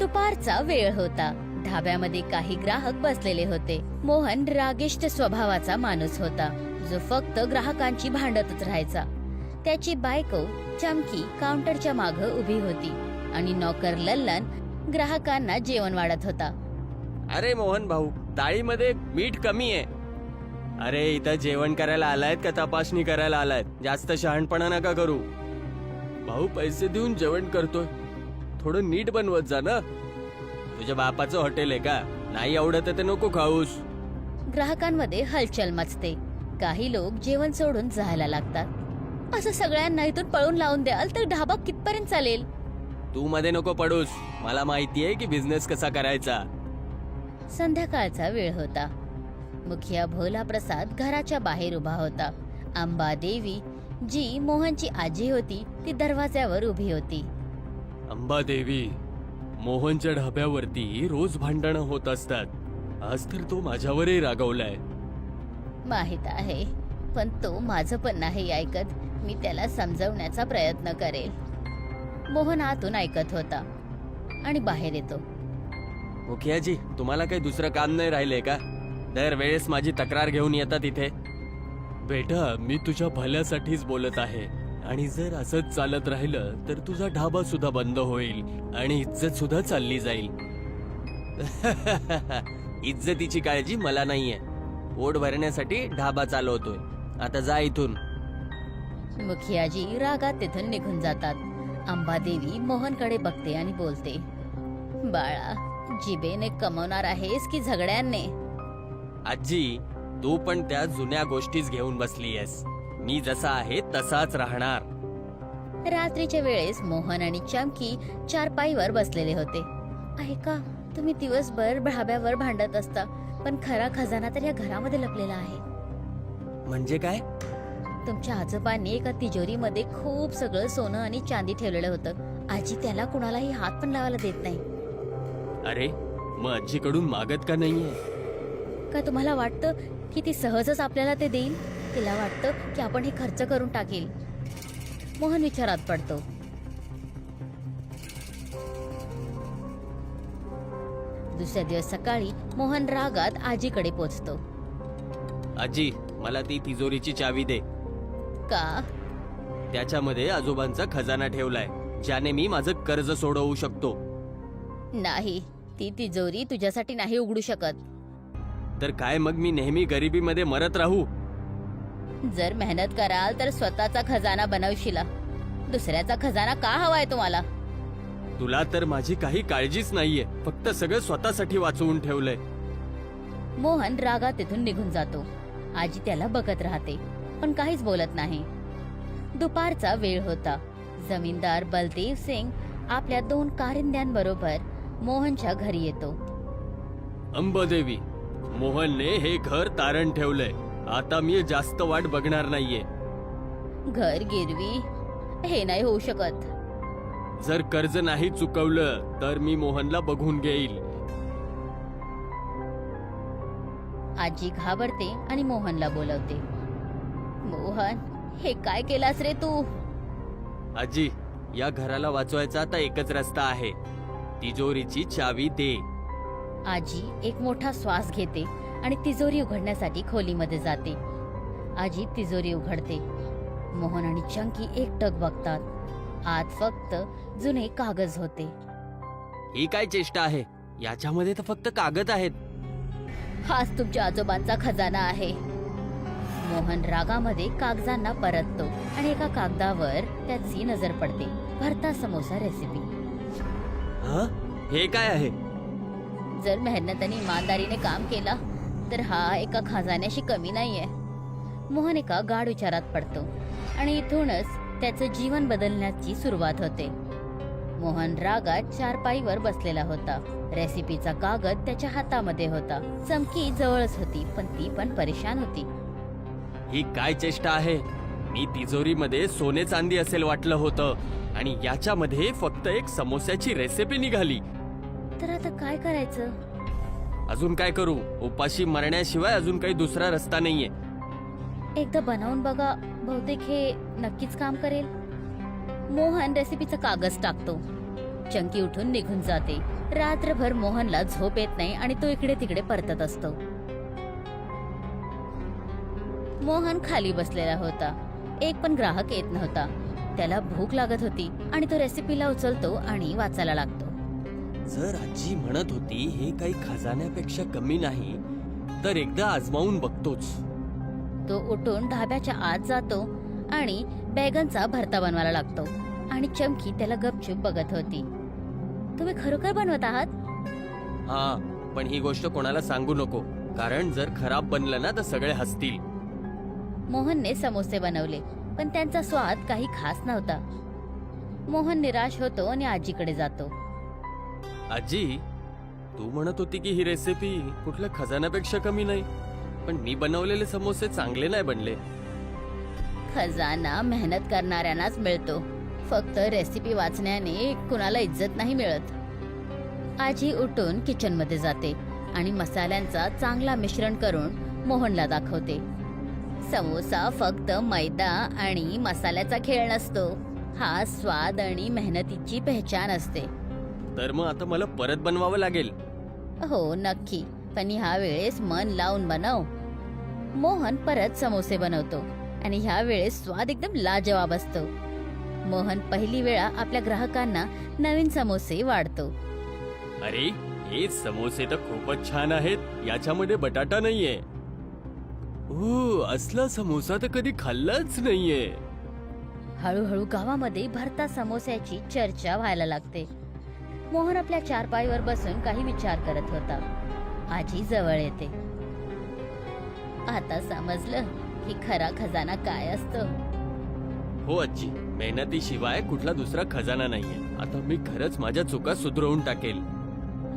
[SPEAKER 4] दुपारचा वेळ होता. ढाब्यामध्ये काही ग्राहक बसलेले होते. मोहन रागिष्ट स्वभावाचा माणूस होता, जो फक्त ग्राहकांची भांडतच राहायचा. त्याची बायको चमकी काउंटरच्या माग उभी होती आणि नौकर लल्लन ग्राहकांना जेवण वाढत होता.
[SPEAKER 5] अरे मोहन भाऊ, डाळीमध्ये मीठ कमी आहे. अरे इथं जेवण करायला आलायत का तपासणी करायला आलायत? जास्त शहाणपणा नका करू. भाऊ पैसे देऊन जेवण करतोय, थोडं नीट बनवत जा ना. तुझ्या बापाचं हॉटेल आहे का? नाही आवडत तर नको खाऊस.
[SPEAKER 4] ग्राहकांमध्ये हलचल मचते. काही लोक जेवण सोडून जायला लागतात. असं सगळ्यांना इथून पळून लावून द्याल तर ढाबा कितपर्यंत चालेल?
[SPEAKER 5] तू मध्ये नको पडूस. मला माहितीये की बिझनेस कसा करायचा.
[SPEAKER 4] संध्याकाळचा वेळ होता. मुखिया भोला प्रसाद घराच्या बाहेर उभा होता. अंबा देवी, जी मोहनची आजी होती, ती दरवाज्यावर उभी होती.
[SPEAKER 5] अंबादेवी, मोहनच्या ढाब्यावरती रोज भांडणं होत असतात. आज तर तो माझ्यावरही रागवलाय.
[SPEAKER 4] माहित आहे, पण तो माझं पण नाही ऐकत. मी त्याला समजवण्याचा प्रयत्न करेल. मोहन आतून ऐकत होता आणि बाहेर येतो.
[SPEAKER 5] मुखियाजी, तुम्हाला काही दुसरं काम नाही राहिलंय का? दरवेळेस माझी तक्रार घेऊन येतात इथे. बेटा, मी तुझ्या भल्यासाठीच बोलत आहे. आणि जर असंच चालत राहिलं तर तुझा ढाबा सुद्धा बंद होईल आणि इज्जत सुद्धा चालली जाईल. इज्जतीची काळजी मला नाहीये. पोट भरण्यासाठी ढाबा चालवतोय. आता जा इथून.
[SPEAKER 4] मुखियाजी रागात तिथून निघून जातात. अंबादेवी मोहनकडे बघते आणि बोलते, बाळा, जिबेने कमवणार आहेस की झगड्यांने?
[SPEAKER 5] आजी, तू पण त्या जुन्या गोष्टीच घेऊन बसलीयस. मी जसा आहे तसाच राहणार.
[SPEAKER 4] रात्रीच्या वेळेस मोहन आणि चमकी चारपाईवर बसलेले होते. ऐका, तुम्ही दिवसभर ढाब्यावर भांडत असता, पण खरा खजाना तर या घरामध्ये लपलेला आहे.
[SPEAKER 5] म्हणजे काय?
[SPEAKER 4] तुमच्या आजोबांनी एका तिजोरीमध्ये खूप सगळं सोनं आणि चांदी ठेवलेलं होतं. आजी त्याला कुणालाही हात पण लावायला देत नाही.
[SPEAKER 5] अरे, मग आजीकडून मागत का नाहीये?
[SPEAKER 4] का तुम्हाला वाटतं की ती सहजच आपल्याला ते देईल? तिला वाटतं की आपण हे खर्च करून टाकेल. मोहन विचारात पडतो. दुसऱ्या दिवस सकाळी मोहन रागात आजीकडे पोचतो.
[SPEAKER 5] आजी, मला ती तिजोरीची चावी दे.
[SPEAKER 4] का?
[SPEAKER 5] त्याच्यामध्ये आजोबांचा खजाना ठेवलाय, ज्याने मी माझं कर्ज सोडवू शकतो.
[SPEAKER 4] नाही, ती तिजोरी तुझ्यासाठी नाही उघडू शकत.
[SPEAKER 5] तर काय मग मी नेहमी गरिबीमध्ये मरत राहू?
[SPEAKER 4] जर मेहनत कराल तर स्वतःचा खजाना बनवशील. दुसऱ्याचा खजाना का हवाय तुम्हाला?
[SPEAKER 5] तुला तर माझी काही काळजीच नाहीये. फक्त सगळं स्वतःसाठी वाचवून ठेवलंय.
[SPEAKER 4] मोहन रागात तिथून निघून जातो. आजी त्याला बघत राहते, पण काहीच बोलत नाही. दुपारचा वेळ होता. जमीनदार बलदेव सिंग आपल्या 2 कारिंद्यांबरोबर मोहनच्या घरी येतो.
[SPEAKER 5] अंबादेवी, मोहनने हे घर तारण ठेवलंय. आता मी जास्त वाट बघणार नाहीये.
[SPEAKER 4] घर गिरवी? हे नाही होऊ शकत.
[SPEAKER 5] जर कर्ज नाही चुकवलं तर मी मोहनला बघून घेईल.
[SPEAKER 4] आजी घाबरते आणि मोहनला बोलवते. मोहन, हे काय केलास रे तू?
[SPEAKER 5] आजी, या घराला वाचवायचा आता एकच रस्ता आहे. तिजोरीची चावी दे.
[SPEAKER 4] आजी एक मोठा श्वास घेते आणि तिजोरी उघडण्यासाठी खोलीमध्ये जाते. आजी तिजोरी उघडते. मोहन आणि चंकी एकटक बघतात. आत फक्त जुने कागज होते.
[SPEAKER 5] ही काय चेष्टा आहे? याच्यामध्ये तर फक्त कागद आहेत.
[SPEAKER 4] हाच तुमच्या आजोबांचा खजाना आहे. मोहन रागामध्ये कागदांना परततो आणि एका कागदावर त्याची नजर पडते. भरता समोसा रेसिपी.
[SPEAKER 5] हा? हे काय आहे?
[SPEAKER 4] जर मेहनत आणि इमानदारीने काम केला तर हा एका खजान्याशी कमी नाहीये. मोहन एका गाढ विचारात पडतो आणि इथूनच त्याचं जीवन बदलण्याची सुरुवात होते. मोहन रागात चारपाईवर बसलेला होता. रेसिपीचा कागद त्याच्या हातामध्ये होता. चमकी जवळच होती, पण ती पण परेशान होती.
[SPEAKER 5] ही काय चेष्टा आहे? मी तिजोरीमध्ये सोने चांदी असेल वाटलं होतं आणि याच्यामध्ये फक्त एक समोस्याची रेसिपी निघाली.
[SPEAKER 4] तर आता काय करायचं?
[SPEAKER 5] अजून काय करू? उपाशी मरण्याशिवाय अजून काही दुसरा रस्ता नाहीये.
[SPEAKER 4] एकदा बनवून बघा, बहुतेक हे नक्कीच काम करेल. मोहन रेसिपीचा कागद टाकतो.
[SPEAKER 6] चंकी उठून निघून जाते. रात्रभर मोहनला झोप येत नाही आणि तो इकडे तिकडे परतत असतो. मोहन खाली बसलेला होता. एक पण ग्राहक येत नव्हता. त्याला भूक लागत होती आणि तो रेसिपीला उचलतो आणि वाचायला लागतो.
[SPEAKER 5] जर आजी म्हणत होती हे काही खजान्यापेक्षा कमी नाही तर एकदा आजमावून बघतोच.
[SPEAKER 6] तो उठून ढाब्याच्या आत जातो आणि बैगनचा भरता बनवायला लागतो आणि चमकी त्याला गपचूप बघत होती. तुम्ही खरोखर बनवत आहात?
[SPEAKER 5] हा, पण ही गोष्ट कोणाला सांगू नको, कारण जर खराब बनलं ना तर सगळे हसतील.
[SPEAKER 6] मोहनने समोसे बनवले पण त्यांचा स्वाद काही खास नव्हता. मोहन निराश होतो आणि आजीकडे जातो.
[SPEAKER 5] आजी, तू म्हणत होती की ही रेसिपी कुठल्या खजान्यापेक्षा कमी नाही, पण मी बनवलेले समोसे चांगले नाही बनले.
[SPEAKER 6] खजाना मेहनत करणाऱ्यांनाच मिळतो, फक्त रेसिपी वाचण्याने कुणाला इज्जत नाही मिळत. आजी उठून किचन मध्ये जाते आणि मसाल्यांचा चांगला मिश्रण करून मोहनला दाखवते. समोसा फक्त मैदा आणि मसाल्याचा खेळ नसतो, हा स्वाद आणि मेहनतीची पहचान असते.
[SPEAKER 5] तर मग आता मला परत बनवावं लागेल.
[SPEAKER 6] हो नक्की, पण ह्या वेळेस मन लावून बनव. मोहन परत समोसे बनवतो आणि ह्या वेळेस स्वाद एकदम लाजवाब असतो. मोहन पहिली वेळा आपल्या ग्राहकांना नवीन समोसे वाढतो.
[SPEAKER 5] अरे, हे समोसे तर खूपच छान आहेत. याच्यामध्ये बटाटा नाहीये. ओ, असला समोसा तर कधी खाल्लाच नाहीये.
[SPEAKER 6] हळूहळू गावामध्ये भरता समोस्याची चर्चा व्हायला लागते. मोहन आपल्या चारपाईवर बसून काही विचार करत होता. आजी जवळ येते. आता समजलं की खरा खजाना काय असतो.
[SPEAKER 5] हो आजी, मेहनतीशिवाय कुठला दुसरा खजाना नाहीये. आता मी खरंच माझ्या चुका सुधरवून टाकेल.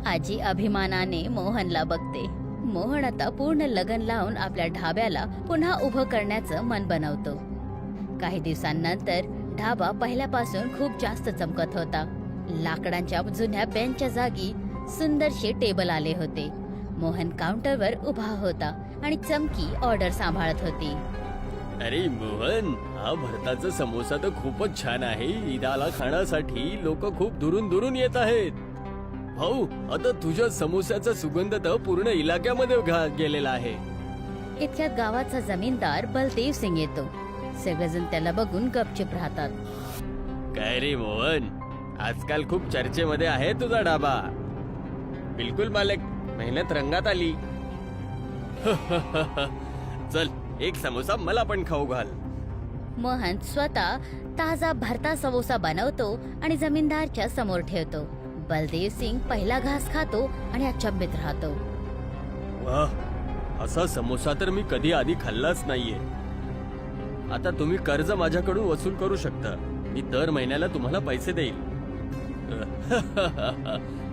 [SPEAKER 6] आजी अभिमानाने मोहनला बघते. मोहन आता पूर्ण लगन लावून आपल्या ढाब्याला पुन्हा उभं करण्याचं मन बनवतो. काही दिवसांनंतर ढाबा पहिल्यापासून खूप जास्त चमकत होता. लाकडांच्या जुन्या बेंचच्या जागी सुंदरशे टेबल आले होते. मोहन काउंटरवर उभा होता आणि चमकी ऑर्डर सांभाळत होती.
[SPEAKER 5] अरे मोहन, हा भरताचा समोसा तर खूपच छान आहे. ईदाला खाण्यासाठी लोक खूप दुरून दुरून येत आहेत. भाऊ, आता तुझ्या समोस्याचा सुगंध तर पूर्ण इलाक्यामध्ये गेलेला आहे.
[SPEAKER 6] इतक्यात गावाचा जमीनदार बलदेव सिंग येतो. सगळेजण त्याला बघून गपचूप राहतात.
[SPEAKER 5] काय रे मोहन, आजकाल खूप चर्चेमध्ये आहे तुझा ढाबा. बिलकुल मालक, मेहनत रंगात आली. चल, एक समोसा मला पण खाऊ घाल.
[SPEAKER 6] मोहन स्वतः ताजा भरता समोसा बनवतो आणि जमीनदारच्या समोर ठेवतो. बलदेव सिंग पहिला घास खातो आणि अचंबित राहतो.
[SPEAKER 5] वाह, असा समोसा तर मी कधी आधी खाल्लाच नाहीये. आता तुम्ही कर्ज माझ्याकडून वसूल करू शकता. मी दर महिन्याला तुम्हाला पैसे देईल.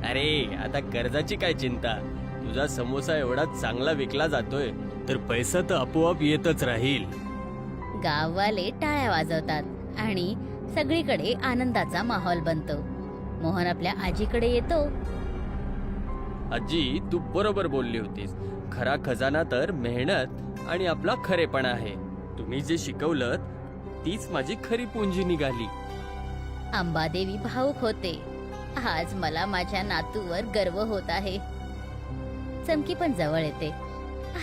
[SPEAKER 5] अरे, आता कर्जाची काय चिंता. तुझा समोसा एवढा चांगला विकला जातोय तर पैसा तर आपोआप येतच राहील.
[SPEAKER 6] गाववाले टाळ्या वाजवतात आणि सगळीकडे आनंदाचा माहोल बनतो. मोहन आपल्या आजीकडे येतो.
[SPEAKER 5] आजी, तू बरोबर बोलली होतीस. खरा खजाना तर मेहनत आणि आपला खरेपणा आहे. तुम्ही जे शिकवलं तीच माझी खरी पुंजी निघाली.
[SPEAKER 6] अंबादेवी भावुक होते. आज मला माझ्या नातूवर गर्व होत आहे. चमकी पण जवळ येते.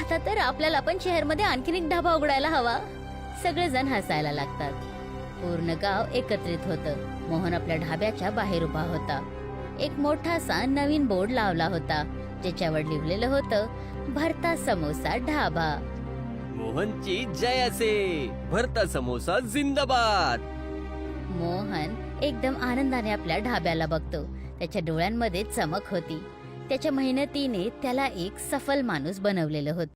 [SPEAKER 6] आता तर आपल्याला पण शहरमध्ये आणखीन एक ढाबा उघडायला हवा. सगळेजण हसायला लागतात. पूर्ण गाव एकत्रित होतं. मोहन आपल्या ढाब्याच्या बाहेर उभा होता. एक मोठासा नवीन बोर्ड लावला होता ज्याच्यावर लिहिलेलं होतं, भरता समोसा ढाबा.
[SPEAKER 5] मोहनची जय असे. भरता समोसा जिंदाबाद.
[SPEAKER 6] मोहन एकदम आनंदाने आपल्या ढाब्याला बघतो. त्याच्या डोळ्यांमध्ये चमक होती. त्याच्या मेहनतीने त्याला एक सफल माणूस बनवलेलं होतं.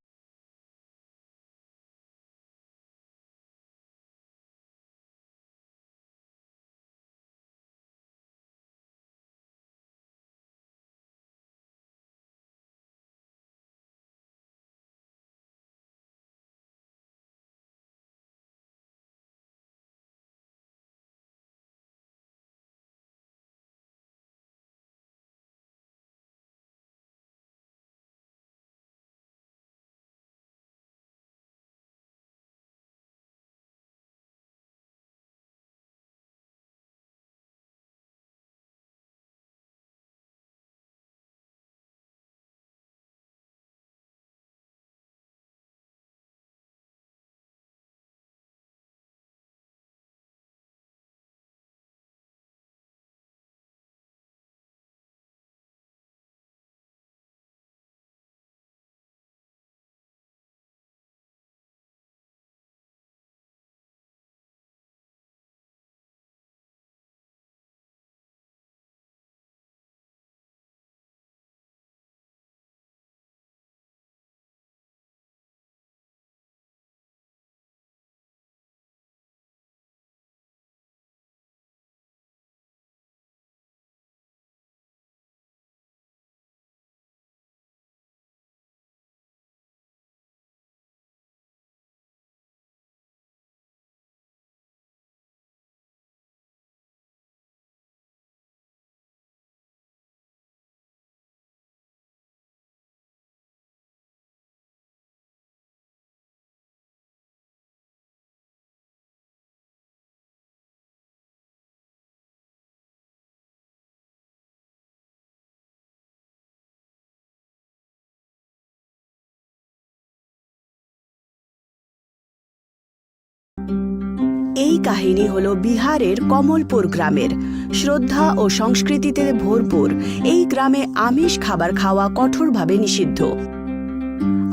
[SPEAKER 7] এই কাহিনী হলো বিহারের কমলপুর গ্রামের। শ্রদ্ধা ও সংস্কৃতিতে ভরপুর এই গ্রামে আমিষ খাবার খাওয়া কঠোরভাবে নিষিদ্ধ।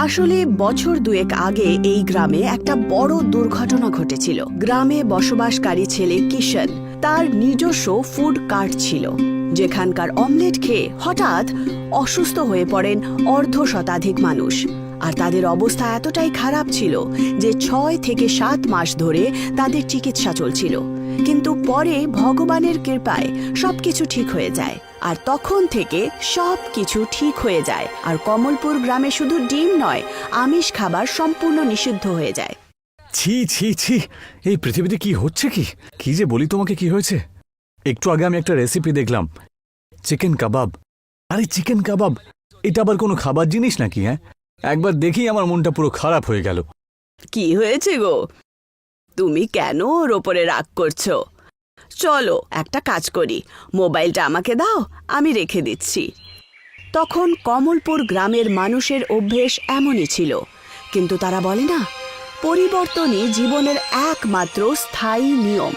[SPEAKER 7] আসলে বছর দুয়েক আগে এই গ্রামে একটা বড় দুর্ঘটনা ঘটেছিল। গ্রামে বসবাসকারী ছেলে কিষণ, তার নিজস্ব ফুড কার্ট ছিল, যেখানকার অমলেট খেয়ে হঠাৎ অসুস্থ হয়ে পড়েন অর্ধশতাধিক মানুষ। আর তাদের অবস্থা এতটাই খারাপ ছিল যে 6 থেকে 7 মাস ধরে তাদের চিকিৎসা চলছিল। কিন্তু পরে ভগবানের কৃপায় সবকিছু ঠিক হয়ে যায়, আর তখন থেকে সবকিছু ঠিক হয়ে যায়। আর কমলপুর গ্রামে শুধু ডিম নয়, আমিষ খাবার সম্পূর্ণ নিষিদ্ধ হয়ে যায়।
[SPEAKER 8] ছি ছি ছি, এই পৃথিবীতে কি হচ্ছে? কি যে বলি তোমাকে, কি হয়েছে? একটু আগে আমি একটা রেসিপি দেখলাম, চিকেন কাবাব। আরে চিকেন কাবাব, এটা আবার কোনো খাবার জিনিস নাকি? হ্যাঁ, একবার দেখি আমার মনটা পুরো খারাপ হয়ে গেল।
[SPEAKER 7] কি হয়েছে গো, তুমি কেন ওর ওপরে রাগ করছো? চলো একটা কাজ করি, মোবাইলটা আমাকে দাও, আমি রেখে দিচ্ছি। তখন কমলপুর গ্রামের মানুষের অভ্যেস এমনই ছিল, কিন্তু তারা বলে না, পরিবর্তনই জীবনের একমাত্র স্থায়ী নিয়ম।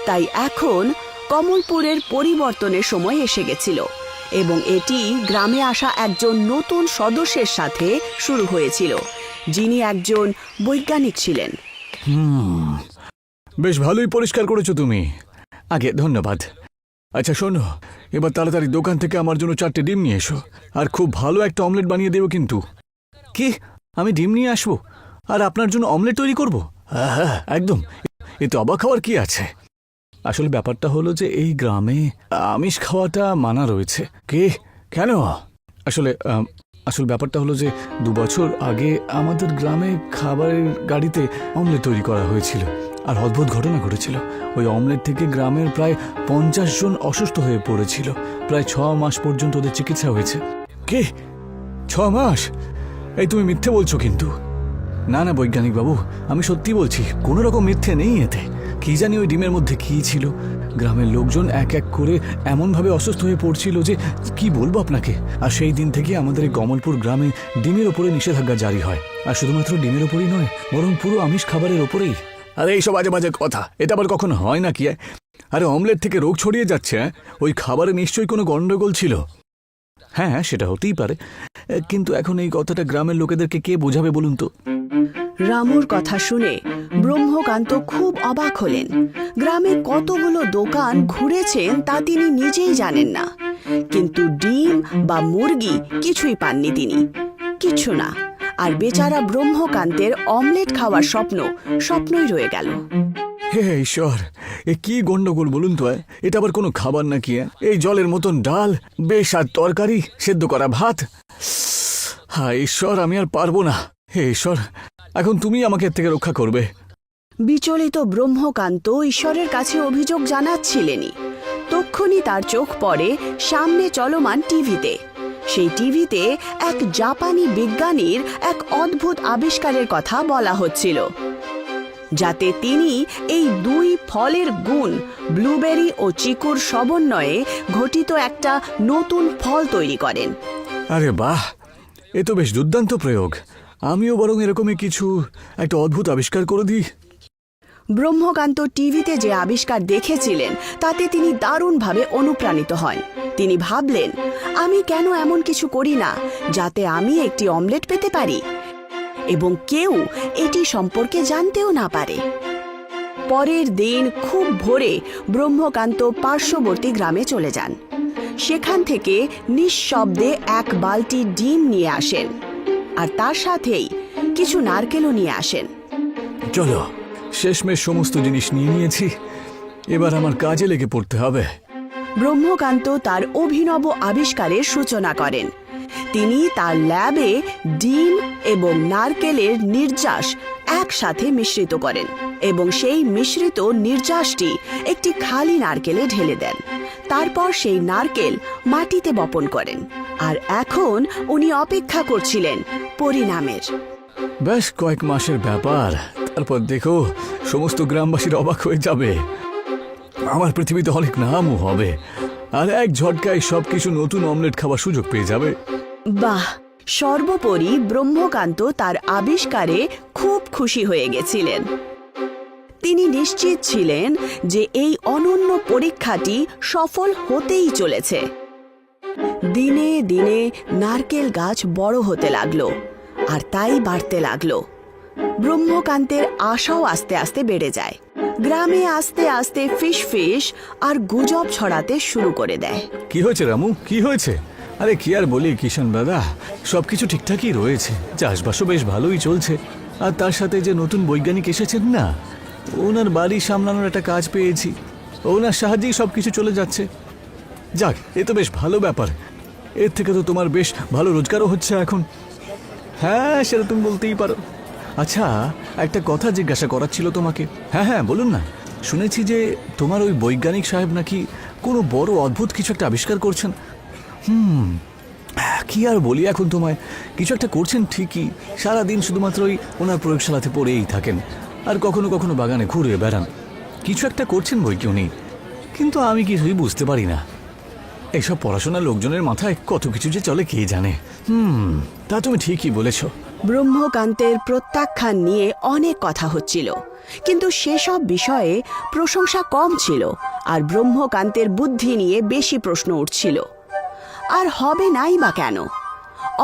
[SPEAKER 7] তাই এখন কমলপুরের পরিবর্তনের সময় এসে গেছিল, এবং এটি গ্রামে আসা একজন নতুন সদস্যের সাথে শুরু হয়েছিল, যিনি একজন বৈজ্ঞানিক ছিলেন।
[SPEAKER 8] বেশ ভালোই পরিষ্কার করেছো তুমি, আগে ধন্যবাদ। আচ্ছা শোনো, এবার তাড়াতাড়ি দোকান থেকে আমার জন্য 4টে ডিম নিয়ে এসো, আর খুব ভালো একটা অমলেট বানিয়ে দেবো। কিন্তু কি, আমি ডিম নিয়ে আসবো আর আপনার জন্য অমলেট তৈরি করবো? হ্যাঁ, একদম, এতে অবাক হওয়ার কি আছে? আসলে ব্যাপারটা হলো যে এই গ্রামে আমিষ খাওয়াটা মানা রয়েছে। কে, কেন? আসলে ব্যাপারটা হলো যে 2 বছর আগে আমাদের গ্রামে খাবারের গাড়িতে অমলেট তৈরি করা হয়েছিল, আর অদ্ভুত ঘটনা ঘটেছিল। ওই অমলেট থেকে গ্রামের প্রায় 50 জন অসুস্থ হয়ে পড়েছিল। প্রায় 6 মাস পর্যন্ত ওদের চিকিৎসা হয়েছে। কে, 6 মাস? এই তুমি মিথ্যে বলছো কিন্তু। না না বৈজ্ঞানিক বাবু, আমি সত্যি বলছি, কোনো রকম মিথ্যে নেই এতে। কি জানি ওই ডিমের মধ্যে কি ছিল, গ্রামের লোকজন এক এক করে এমনভাবে অসুস্থ হয়ে পড়ছিল যে কি বলবো আপনাকে। আর সেই দিন থেকে আমাদের এই কমলপুর গ্রামে ডিমের ওপরে নিষেধাজ্ঞা জারি হয়। আর শুধুমাত্র ডিমের ওপরই নয়, বরং পুরো আমিষ খাবারের ওপরেই। আরে এইসব বাজে বাজে কথা, এটা আবার কখনো হয় নাকি? আরে অমলেট থেকে রোগ ছড়িয়ে যাচ্ছে, ওই খাবারে নিশ্চয়ই কোনো গন্ডগোল ছিল। হ্যাঁ, সেটা হতেই পারে, কিন্তু এখন এই কথাটা গ্রামের লোকেদেরকে কে বোঝাবে বলুন তো?
[SPEAKER 7] রামুর কথা শুনে ব্রহ্মকান্ত খুব অবাক হলেন। গ্রামে কতগুলো দোকান ঘুরেছেন তা তিনি নিজেই জানেন না, কিন্তু ডিম বা মুরগি কিছুই পাননি তিনি, কিছু না। আর বেচারা ব্রহ্মকান্তের অমলেট খাওয়ার স্বপ্নই রয়ে গেল।
[SPEAKER 8] হে ঈশ্বর, এ কি গন্ডগোল বলুন তো? এটা আবার কোনো খাবার নাকি? এই জলের মতন ডাল, বেস্বাদ তরকারি, সেদ্ধ করা ভাত। হায় ঈশ্বর, আমি আর পারবো না। হে ঈশ্বর, এখন তুমি আমাকে এর থেকে রক্ষা করবে।
[SPEAKER 7] বিচলিত ব্রহ্মকান্ত ঈশ্বরের কাছে অভিযোগ জানাচ্ছিলেনই, তক্ষুনি তার চোখ পড়ে সামনে চলমান টিভিতে। সেই টিভিতে এক জাপানি বিজ্ঞানীর এক অদ্ভুত আবিষ্কারের কথা বলা হচ্ছিল, যাতে তিনি এই 2 ফলের গুণ, ব্লুবেরি ও চিকুর সমন্বয়ে ঘটিত একটা নতুন ফল তৈরি করেন।
[SPEAKER 8] আরে বাহ, এ তো বেশ দুর্দান্ত প্রয়োগ। আমিও বরং এরকমই কিছু একটা অদ্ভুত আবিষ্কার করে দিই।
[SPEAKER 7] ব্রহ্মকান্ত টিভিতে যে আবিষ্কার দেখেছিলেন তাতে তিনি দারুণভাবে অনুপ্রাণিত হন। তিনি ভাবলেন, আমি কেন এমন কিছু করি না যাতে আমি একটি অমলেট পেতে পারি এবং কেউ এটি সম্পর্কে জানতেও না পারে। পরের দিন খুব ভোরে ব্রহ্মকান্ত পার্শ্ববর্তী গ্রামে চলে যান। সেখান থেকে নিঃশব্দে 1 বালতি ডিম নিয়ে আসেন, আর তার সাথেই কিছু নারকেলও নিয়ে আসেন।
[SPEAKER 8] চলো, শেষমেশ সমস্ত জিনিস নিয়ে নিয়েছি, এবার আমার কাজে লেগে পড়তে হবে।
[SPEAKER 7] ব্রহ্মকান্ত তার অভিনব আবিষ্কারের সূচনা করেন। তিনি তার ল্যাবে ডিম এবং নারকেলের নির্যাস একসাথে মিশ্রিত করেন এবং সেই মিশ্রিত নির্যাসটি একটি খালি নারকেলে ঢেলে দেন। তারপর সেই নারকেল মাটিতে বপন করেন, আর এখন উনি অপেক্ষা করছিলেন পরিণামের।
[SPEAKER 8] বেশ কয়েক মাসের ব্যাপার, তারপর দেখো সমস্ত গ্রামবাসীর অবাক হয়ে যাবে। আমার পৃথিবীতে অনেক নামও হবে, আর এক ঝটকায় সবকিছু নতুন অমলেট খাওয়ার সুযোগ পেয়ে যাবে।
[SPEAKER 7] বাহ, সর্বোপরি ব্রহ্মকান্ত তার আবিষ্কারে খুব খুশি হয়ে গেছিলেন। তিনি নিশ্চিত ছিলেন যে এই অনন্য পরীক্ষাটি সফল হতেই চলেছে। দিনে দিনে নারকেল গাছ বড় হতে লাগলো, আর তাই বাড়তে লাগলো। ব্রহ্মকান্তের আশাও আস্তে আস্তে বেড়ে যায়। গ্রামে আস্তে আস্তে ফিস আর গুজব ছড়াতে শুরু করে দেয়।
[SPEAKER 8] কি হয়েছে রামু, কি হয়েছে? আরে কি আর বলি কিষাণ দাদা, সবকিছু ঠিকঠাকই রয়েছে, চাষবাসও বেশ ভালোই চলছে। আর তার সাথে যে নতুন বৈজ্ঞানিক এসেছেন না, ওনার বাড়ি সামলানোর একটা কাজ পেয়েছি, ওনার সাহায্যেই সবকিছু চলে যাচ্ছে। যাক, এ তো বেশ ভালো ব্যাপার। এর থেকে তো তোমার বেশ ভালো রোজগারও হচ্ছে এখন। হ্যাঁ, সেটা তুমি বলতেই পারো। আচ্ছা, একটা কথা জিজ্ঞাসা করার ছিল তোমাকে। হ্যাঁ হ্যাঁ, বলুন না। শুনেছি যে তোমার ওই বৈজ্ঞানিক সাহেব নাকি কোনো বড় অদ্ভুত কিছু একটা আবিষ্কার করছেন। কি আর বলি এখন তোমায়, কিছু একটা করছেন ঠিকই, সারাদিন শুধুমাত্র ওই ওনার প্রয়োগশালাতে পড়েই থাকেন, আর কখনো কখনো বাগানে ঘুরে বেড়ান। কিছু একটা করছেন বই কেউ নেই, কিন্তু আমি কিছুই বুঝতে পারি না। এইসব পড়াশোনার লোকজনের মাথায় কত কিছু যে চলে কে জানে। তা তুমি ঠিকই বলেছ।
[SPEAKER 7] ব্রহ্মকান্তের প্রত্যাখ্যান নিয়ে অনেক কথা হচ্ছিল, কিন্তু সেসব বিষয়ে প্রশংসা কম ছিল, আর ব্রহ্মকান্তের বুদ্ধি নিয়ে বেশি প্রশ্ন উঠছিল। আর হবে নাই বা কেন?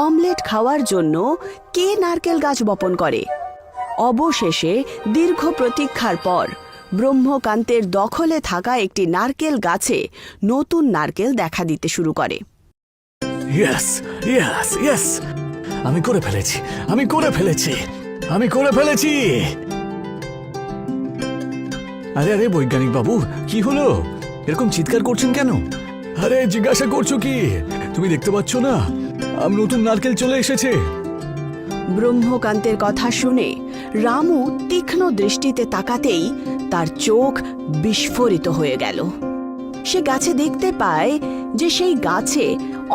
[SPEAKER 7] অমলেট খাওয়ার জন্য কে নারকেল গাছ বপন করে? অবশেষে দীর্ঘ প্রতীক্ষার পর ব্রহ্মকান্তের দখলে থাকা একটি নারকেল গাছে নতুন নারকেল দেখা দিতে শুরু করে।
[SPEAKER 8] ইয়েস ইয়েস ইয়েস, আমি করে ফেলেছি, আমি করে ফেলেছি, আমি করে ফেলেছি। আরে আরে বৈজ্ঞানিক বাবু, কি হলো? এরকম চিৎকার করছেন কেন? আরে জিজ্ঞাসা করছো কি? তুমি দেখতে পাচ্ছ না আমি নতুন নারকেল চলে এসেছে?
[SPEAKER 7] ব্রহ্মকান্তের কথা শুনে রামু তীক্ষ্ণ দৃষ্টিতে তাকাতেই তার চোখ বিস্ফোরিত হয়ে গেল। সে গাছে দেখতে পায় যে সেই গাছে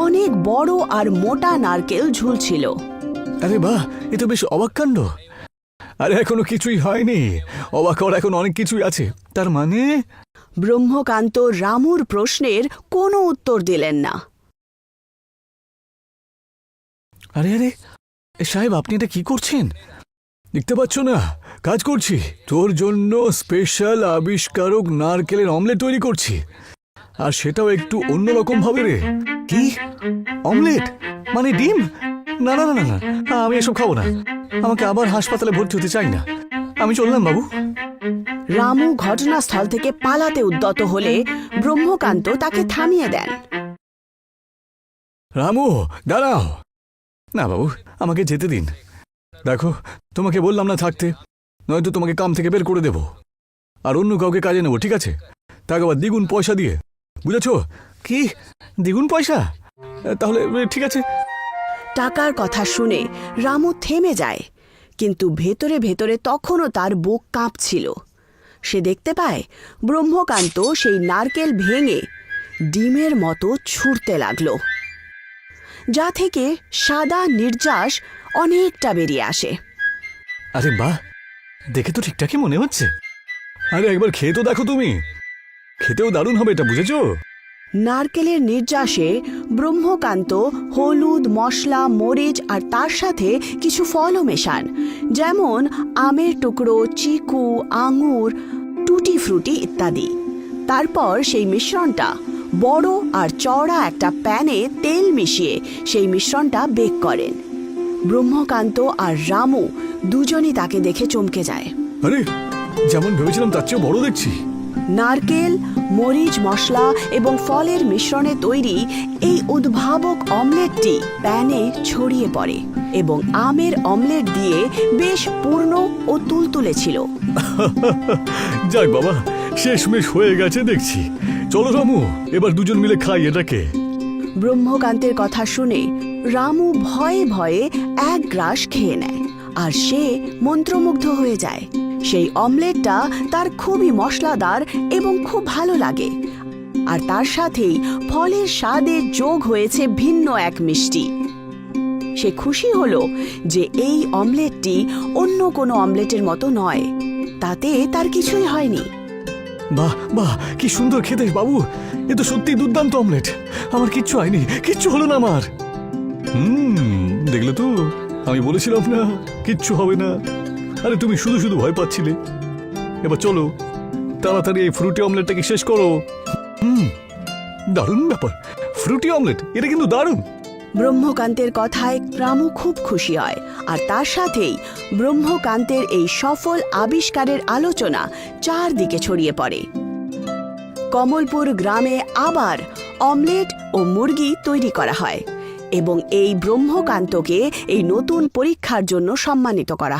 [SPEAKER 7] অনেক বড় আর মোটা নারকেল ঝুলছিল।
[SPEAKER 8] আরে বাহ, এ তো বেশ অবাক কাণ্ড। আরে এখনো কিছুই হয়নি, অবাক হওয়ার এখন অনেক কিছুই আছে। তার মানে?
[SPEAKER 7] ব্রহ্মকান্ত রামুর প্রশ্নের কোনো উত্তর দিলেন না।
[SPEAKER 8] আরে আরে সাহেব, আপনি এটা কি করছেন? দেখতে পাচ্ছ না কাজ করছি? তোর জন্য স্পেশাল আবিষ্কারক নারকেলের অমলেট তৈরি করছি, আর সেটাও একটু অন্যরকম ভাবে রে। কি অমলেট? মানে ডিম? না না না না না, আমি এসব খাবো না। আমাকে আবার হাসপাতালে ভর্তি হতে চাই না। আমি চললাম বাবু।
[SPEAKER 7] রামু ঘটনাস্থল থেকে পালাতে উদ্যত হলে ব্রহ্মকান্ত তাকে থামিয়ে দেন।
[SPEAKER 8] রামু দাঁড়াও। না বাবু, আমাকে যেতে দিন। দেখো, তোমাকে বললাম না থাকতে, নয়তো তোমাকে কাম থেকে বের করে দেব, আর অন্য কাউকে কাজে নেব, ঠিক আছে? তাকে আবার দ্বিগুণ পয়সা দিয়ে, বুঝেছো? কি দ্বিগুণ পয়সা? তাহলে ঠিক আছে।
[SPEAKER 7] টাকার কথা শুনে রামু থেমে যায়, কিন্তু ভেতরে ভেতরে তখনও তার বুক কাঁপছিল। সে দেখতে পায় ব্রহ্মকান্ত সেই নারকেল ভেঙে ডিমের মতো ছুঁড়তে লাগলো, যা থেকে সাদা নির্যাস অনেকটা বেরিয়ে আসে।
[SPEAKER 8] আরে বাহ, দেখে তো ঠিকঠাকই মনে হচ্ছে। আরে একবার খেয়ে তো দেখো তুমি, খেতেও দারুণ হবে এটা, বুঝেছো?
[SPEAKER 7] নারকেলের নির্যাসে ব্রহ্মকান্ত হলুদ, মশলা, মরিচ আর তার সাথে কিছু ফলও মেশান, যেমন আমের টুকরো, চিকু, আঙুর, টুটি ফ্রুটি ইত্যাদি। তারপর সেই মিশ্রণটা বড় আর চওড়া একটা প্যানে তেল মিশিয়ে সেই মিশ্রণটা বেক করেন। ব্রহ্মকান্ত আর রামু দুজনই তাকে দেখে চমকে যায়।
[SPEAKER 8] আরে যেমন ভেবেছিলাম তার চেয়ে বড় দেখছি।
[SPEAKER 7] নারকেল, মরিচ, মশলা এবং ফলের মিশ্রণে তৈরি এই উদ্ভাবক অমলেটটি প্যানে ছড়িয়ে পড়ে এবং আমের অমলেট দিয়ে বেশ পূর্ণ ও তুলতুলে ছিল।
[SPEAKER 8] যাক বাবা, শেষমেশ হয়ে গেছে দেখছি। চলো রামু, এবার দুজন মিলে খাই এটাকে।
[SPEAKER 7] ব্রহ্মকান্তের কথা শুনে রামু ভয়ে ভয়ে এক গ্রাস খেয়ে নেয়, আর সে মন্ত্রমুগ্ধ হয়ে যায়। সেই অমলেটটা তার খুবই মশলাদার এবং খুব ভালো লাগে, আর তার সাথেই ফলের স্বাদে যোগ হয়েছে ভিন্ন এক মিষ্টি। সে খুশি হলো যে এই অমলেটটি অন্য কোনো অমলেটের মতো নয়, তাতে তার কিছুই হয়নি।
[SPEAKER 8] বাহ বাহ, কি সুন্দর খেতে বাবু, এ তো সত্যি দুর্দান্ত অমলেট। আমার কিচ্ছু হয়নি, কিচ্ছু হলো না আমার। দেখলে তো, আমি বলেছিলাম না কিচ্ছু হবে না। আরে তুমি শুধু শুধু ভয় পাচ্ছিলে। এবার চলো তাড়াতাড়ি এই ফ্রুটি অমলেটটাকে শেষ করো। দারুণ ব্যাপার, ফ্রুটি অমলেট, এটা কিন্তু দারুণ।
[SPEAKER 7] ব্রহ্মকান্তের কথায় রামু খুব খুশি হয়, আর তার সাথেই ব্রহ্মকান্তের এই সফল আবিষ্কারের আলোচনা চারদিকে ছড়িয়ে পড়ে। কমলপুর গ্রামে আবার অমলেট ও মুরগি তৈরি করা হয় এবং এই ব্রহ্মকান্তকে এই নতুন পরীক্ষার জন্য সম্মানিত করা হয়।